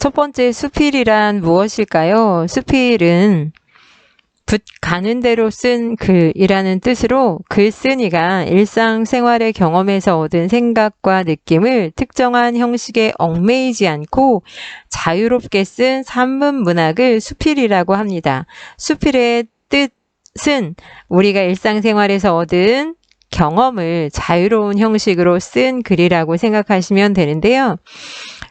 첫 번째 수필이란 무엇일까요? 수필은 붓 가는 대로 쓴 글이라는 뜻으로 글쓴이가 일상생활의 경험에서 얻은 생각과 느낌을 특정한 형식에 얽매이지 않고 자유롭게 쓴 산문 문학을 수필이라고 합니다. 수필의 뜻은 우리가 일상생활에서 얻은 경험을 자유로운 형식으로 쓴 글이라고 생각하시면 되는데요.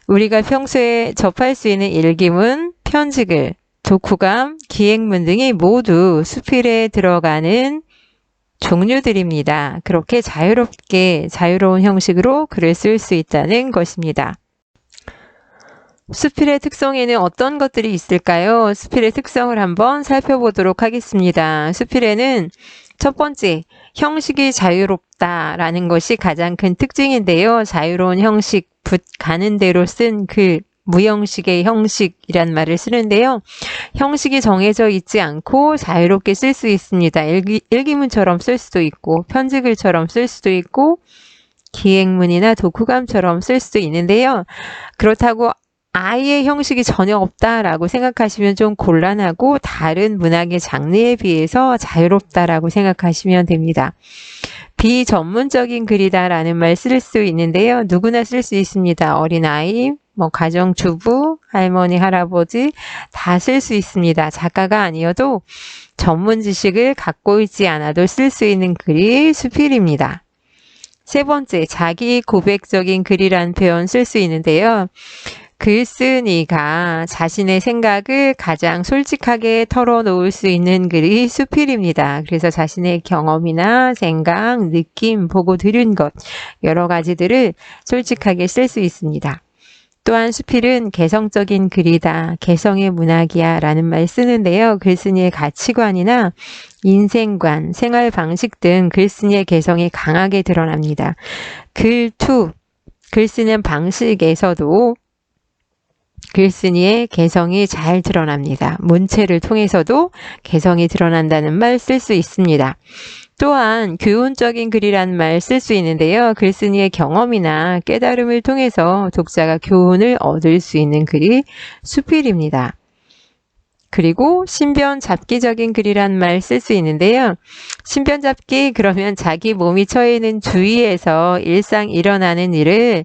우리가 평소에 접할 수 있는 일기문, 편지글, 독후감, 기행문 등이 모두 수필에 들어가는 종류들입니다. 그렇게 자유로운 형식으로 글을 쓸 수 있다는 것입니다. 수필의 특성에는 어떤 것들이 있을까요? 수필의 특성을 한번 살펴보도록 하겠습니다. 수필에는 첫 번째, 형식이 자유롭다라는 것이 가장 큰 특징인데요. 자유로운 형식, 붓 가는 대로 쓴 글, 무형식의 형식이란 말을 쓰는데요. 형식이 정해져 있지 않고 자유롭게 쓸 수 있습니다. 일기문처럼 쓸 수도 있고 편지글처럼 쓸 수도 있고 기행문이나 독후감처럼 쓸 수도 있는데요. 그렇다고 아예 형식이 전혀 없다라고 생각하시면 좀 곤란하고 다른 문학의 장르에 비해서 자유롭다라고 생각하시면 됩니다. 비전문적인 글이다라는 말 쓸 수 있는데요. 누구나 쓸 수 있습니다. 어린아이, 가정주부, 할머니, 할아버지 다 쓸 수 있습니다. 작가가 아니어도 전문 지식을 갖고 있지 않아도 쓸 수 있는 글이 수필입니다. 세 번째, 자기 고백적인 글이라는 표현 쓸 수 있는데요. 글쓴이가 자신의 생각을 가장 솔직하게 털어놓을 수 있는 글이 수필입니다. 그래서 자신의 경험이나 생각, 느낌, 보고 들은 것 여러 가지들을 솔직하게 쓸 수 있습니다. 또한 수필은 개성적인 글이다, 개성의 문학이야 라는 말 쓰는데요. 글쓴이의 가치관이나 인생관, 생활 방식 등 글쓴이의 개성이 강하게 드러납니다. 글 쓰는 방식에서도 글쓴이의 개성이 잘 드러납니다. 문체를 통해서도 개성이 드러난다는 말 쓸 수 있습니다. 또한 교훈적인 글이라는 말 쓸 수 있는데요. 글쓴이의 경험이나 깨달음을 통해서 독자가 교훈을 얻을 수 있는 글이 수필입니다. 그리고 신변잡기적인 글이란 말 쓸 수 있는데요. 신변잡기 그러면 자기 몸이 처해 있는 주위에서 일상 일어나는 일을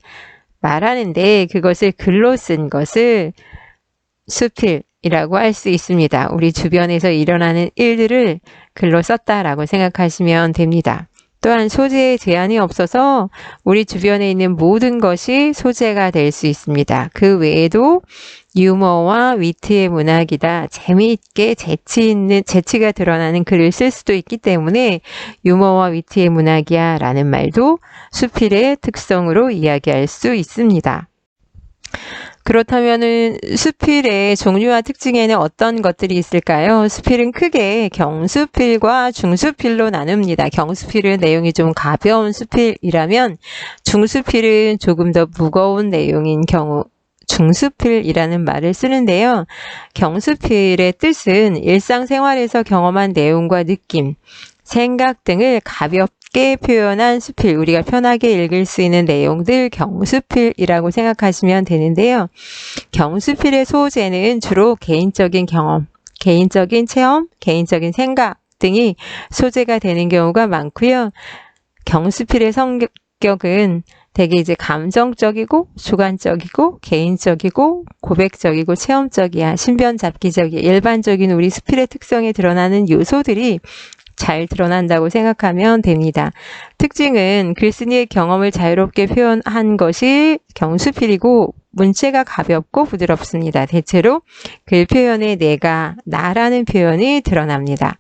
말하는데 그것을 글로 쓴 것을 수필이라고 할 수 있습니다. 우리 주변에서 일어나는 일들을 글로 썼다라고 생각하시면 됩니다. 또한 소재에 제한이 없어서 우리 주변에 있는 모든 것이 소재가 될 수 있습니다. 그 외에도 유머와 위트의 문학이다. 재미있게 재치가 드러나는 글을 쓸 수도 있기 때문에 유머와 위트의 문학이야 라는 말도 수필의 특성으로 이야기할 수 있습니다. 그렇다면은 수필의 종류와 특징에는 어떤 것들이 있을까요? 수필은 크게 경수필과 중수필로 나눕니다. 경수필은 내용이 좀 가벼운 수필이라면 중수필은 조금 더 무거운 내용인 경우 중수필이라는 말을 쓰는데요. 경수필의 뜻은 일상생활에서 경험한 내용과 느낌, 생각 등을 가볍게 표현한 수필, 우리가 편하게 읽을 수 있는 내용들 경수필이라고 생각하시면 되는데요. 경수필의 소재는 주로 개인적인 경험, 개인적인 체험, 개인적인 생각 등이 소재가 되는 경우가 많고요. 경수필의 성격은 되게 감정적이고 주관적이고 개인적이고 고백적이고 체험적이야, 신변잡기적이야, 일반적인 우리 수필의 특성에 드러나는 요소들이 잘 드러난다고 생각하면 됩니다. 특징은 글쓴이의 경험을 자유롭게 표현한 것이 경수필이고 문체가 가볍고 부드럽습니다. 대체로 글 표현에 내가, 나라는 표현이 드러납니다.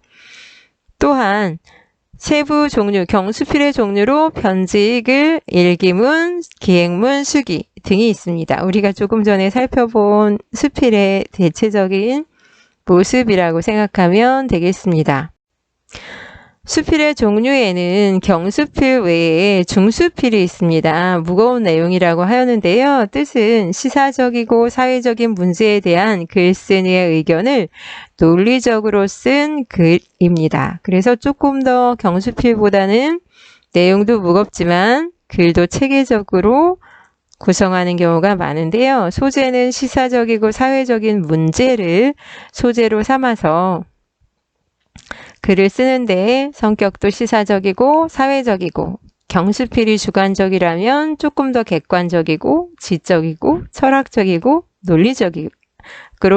또한 세부 종류, 경수필의 종류로 편지글, 일기문, 기행문, 수기 등이 있습니다. 우리가 조금 전에 살펴본 수필의 대체적인 모습이라고 생각하면 되겠습니다. 수필의 종류에는 경수필 외에 중수필이 있습니다. 무거운 내용이라고 하였는데요. 뜻은 시사적이고 사회적인 문제에 대한 글쓴이의 의견을 논리적으로 쓴 글입니다. 그래서 조금 더 경수필보다는 내용도 무겁지만 글도 체계적으로 구성하는 경우가 많은데요. 소재는 시사적이고 사회적인 문제를 소재로 삼아서 글을 쓰는데 성격도 시사적이고 사회적이고 경수필이 주관적이라면 조금 더 객관적이고 지적이고 철학적이고 논리적으로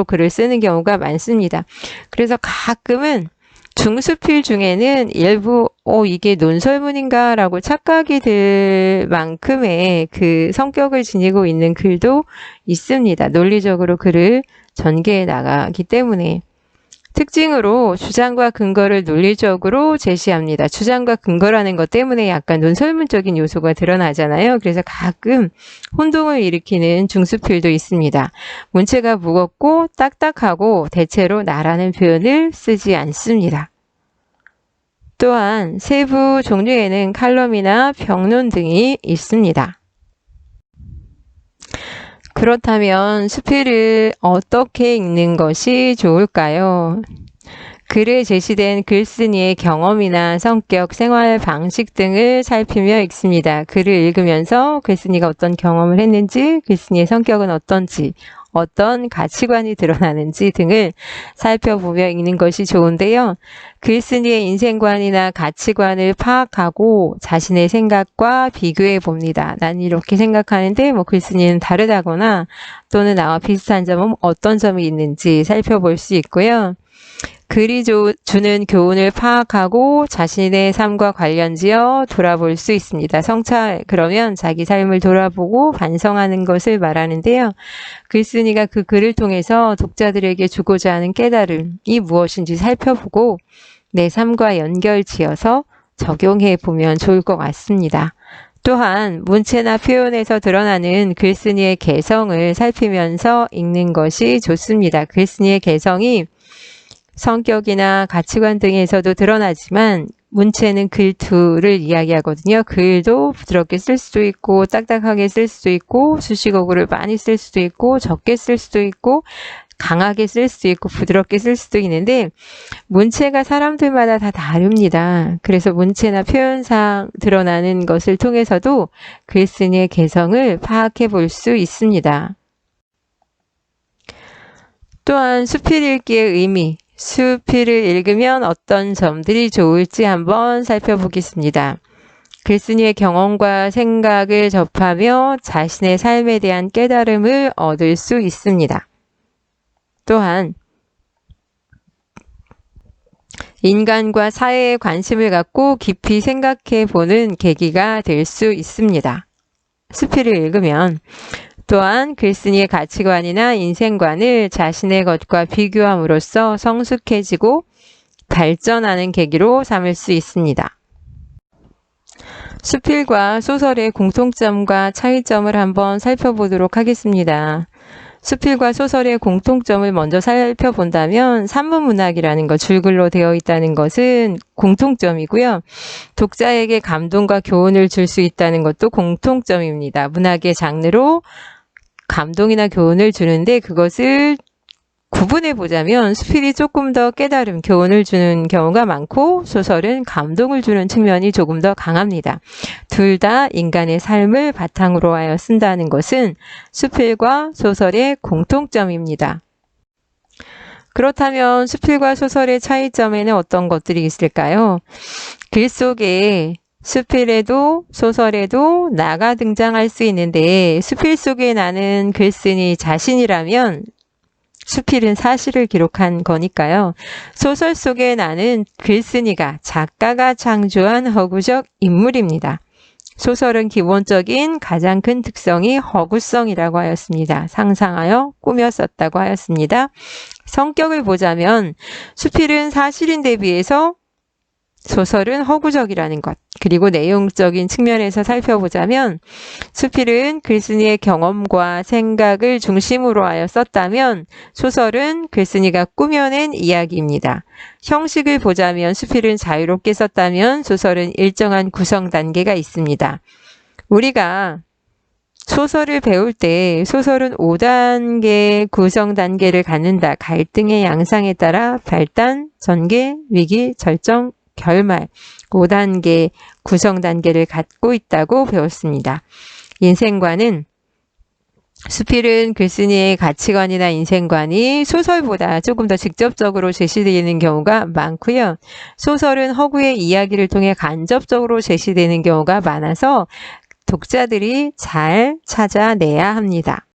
글을 쓰는 경우가 많습니다. 그래서 가끔은 중수필 중에는 일부 이게 논설문인가 라고 착각이 들 만큼의 그 성격을 지니고 있는 글도 있습니다. 논리적으로 글을 전개해 나가기 때문에. 특징으로 주장과 근거를 논리적으로 제시합니다. 주장과 근거라는 것 때문에 약간 논설문적인 요소가 드러나잖아요. 그래서 가끔 혼동을 일으키는 중수필도 있습니다. 문체가 무겁고 딱딱하고 대체로 나라는 표현을 쓰지 않습니다. 또한 세부 종류에는 칼럼이나 평론 등이 있습니다. 그렇다면 수필을 어떻게 읽는 것이 좋을까요? 글에 제시된 글쓴이의 경험이나 성격, 생활 방식 등을 살피며 읽습니다. 글을 읽으면서 글쓴이가 어떤 경험을 했는지, 글쓴이의 성격은 어떤지, 어떤 가치관이 드러나는지 등을 살펴보며 읽는 것이 좋은데요. 글쓴이의 인생관이나 가치관을 파악하고 자신의 생각과 비교해 봅니다. 난 이렇게 생각하는데 글쓴이는 다르다거나 또는 나와 비슷한 점은 어떤 점이 있는지 살펴볼 수 있고요. 글이 주는 교훈을 파악하고 자신의 삶과 관련지어 돌아볼 수 있습니다. 성찰, 그러면 자기 삶을 돌아보고 반성하는 것을 말하는데요. 글쓴이가 그 글을 통해서 독자들에게 주고자 하는 깨달음이 무엇인지 살펴보고 내 삶과 연결지어서 적용해 보면 좋을 것 같습니다. 또한 문체나 표현에서 드러나는 글쓴이의 개성을 살피면서 읽는 것이 좋습니다. 글쓴이의 개성이 성격이나 가치관 등에서도 드러나지만 문체는 글투를 이야기하거든요. 글도 부드럽게 쓸 수도 있고 딱딱하게 쓸 수도 있고 수식어구를 많이 쓸 수도 있고 적게 쓸 수도 있고 강하게 쓸 수도 있고 부드럽게 쓸 수도 있는데 문체가 사람들마다 다 다릅니다. 그래서 문체나 표현상 드러나는 것을 통해서도 글쓴이의 개성을 파악해 볼 수 있습니다. 또한 수필 읽기의 의미, 수필을 읽으면 어떤 점들이 좋을지 한번 살펴보겠습니다. 글쓴이의 경험과 생각을 접하며 자신의 삶에 대한 깨달음을 얻을 수 있습니다. 또한 인간과 사회에 관심을 갖고 깊이 생각해 보는 계기가 될 수 있습니다. 수필을 읽으면 또한 글쓴이의 가치관이나 인생관을 자신의 것과 비교함으로써 성숙해지고 발전하는 계기로 삼을 수 있습니다. 수필과 소설의 공통점과 차이점을 한번 살펴보도록 하겠습니다. 수필과 소설의 공통점을 먼저 살펴본다면 산문문학이라는 것, 줄글로 되어 있다는 것은 공통점이고요. 독자에게 감동과 교훈을 줄 수 있다는 것도 공통점입니다. 문학의 장르로 감동이나 교훈을 주는데 그것을 구분해 보자면 수필이 조금 더 깨달음, 교훈을 주는 경우가 많고 소설은 감동을 주는 측면이 조금 더 강합니다. 둘 다 인간의 삶을 바탕으로 하여 쓴다는 것은 수필과 소설의 공통점입니다. 그렇다면 수필과 소설의 차이점에는 어떤 것들이 있을까요? 글 속에 수필에도 소설에도 나가 등장할 수 있는데 수필 속에 나는 글쓴이 자신이라면 수필은 사실을 기록한 거니까요. 소설 속에 나는 글쓴이가 작가가 창조한 허구적 인물입니다. 소설은 기본적인 가장 큰 특성이 허구성이라고 하였습니다. 상상하여 꾸며 썼다고 하였습니다. 성격을 보자면 수필은 사실인데 비해서 소설은 허구적이라는 것, 그리고 내용적인 측면에서 살펴보자면 수필은 글쓴이의 경험과 생각을 중심으로 하여 썼다면 소설은 글쓴이가 꾸며낸 이야기입니다. 형식을 보자면 수필은 자유롭게 썼다면 소설은 일정한 구성 단계가 있습니다. 우리가 소설을 배울 때 소설은 5단계 구성 단계를 갖는다. 갈등의 양상에 따라 발단, 전개, 위기, 절정, 결말, 5단계 구성 단계를 갖고 있다고 배웠습니다. 인생관은 수필은 글쓴이의 가치관이나 인생관이 소설보다 조금 더 직접적으로 제시되는 경우가 많고요. 소설은 허구의 이야기를 통해 간접적으로 제시되는 경우가 많아서 독자들이 잘 찾아내야 합니다.